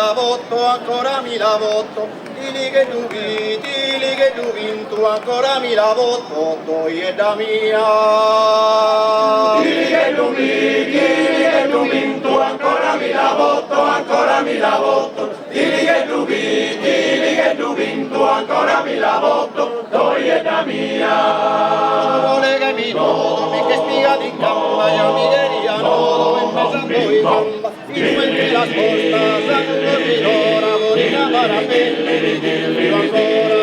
la voto, ancora mi la voto, dili che tu vinto, ancora mi la voto, toi è da mia. Dili che tu vinto, ancora mi la voto, ancora mi la voto, dili che tu vinto, ancora mi la voto, toi è da mia. Vuole che mi nodo, mi che spiegati in gamba, io mi deria nodo, in mezzo a voi gamba, fino in che la sposta, sanno un corridora, vorrei parapelle, ridirlo ancora.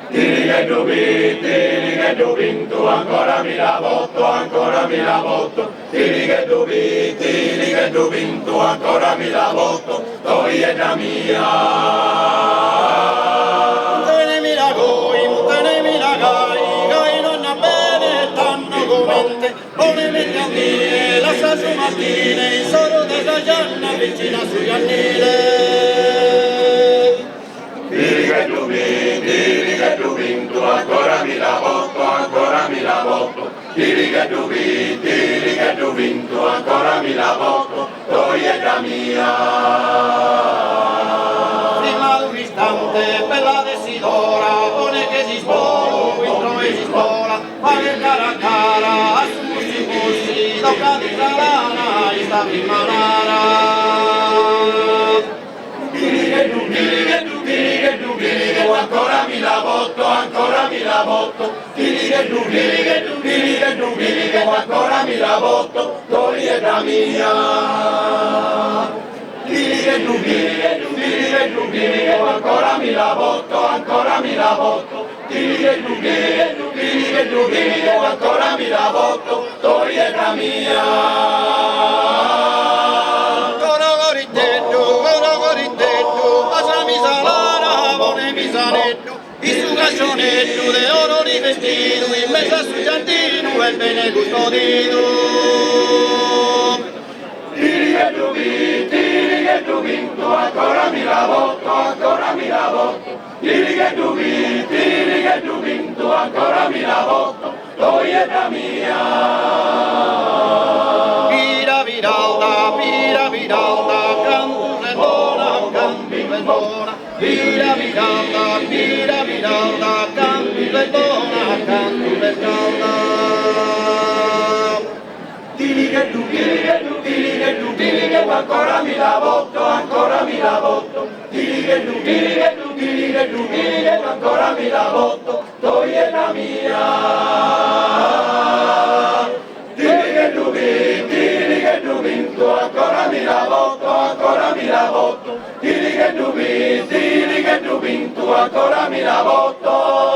Dili che tu vinto, ancora mi la voto, ancora mi la voto, dili che tu vinto, ancora mi la voto, toi è da mia. Tenemi la goi, tenemi la gai non ha bene, tanno commente,one metti a dire, lascia su mattine, il solo della gianna vicina sugli annile. Dili che tu vinto, ancora mi la voto, ancora mi la voto, dili che tu vinto, ancora mi la voto, toi è da mia. Prima d'un istante, bella desidora, pone che si spola, intro e si spola, fare cara a cara, a su mussi, tocca di salana, sta prima lara. Dili che tu vinto, ancora mi la voto, ancora mi la voto, dili che tu vinto, ancora mi la voto, toi è da mia. Dili che tu vinto, ancora mi la voto, ancora mi la voto, dili che tu vinto, ancora mi la voto, toi è da mia. Coro corintetto, passami salana, pone mi sanetto, il suo cascionetto, de oro rivestito, in mezzo a sul giardino, e bene custodito. Dili che tu vinto, ancora mi la voto, ancora mi la voto, dili che tu vinto, ancora mi la voto, toi è da mia. Vira viralda, cantu e buona, vira viralda, cantu e buona, cantu e calda. Dili che tu ancora mi la voto, ancora mi la voto, dili che tu ancora mi la voto, toi è da mia. Dili che tu vinto, ancora mi la voto, ancora mi la voto, dili che tu vinto, ancora mi la voto.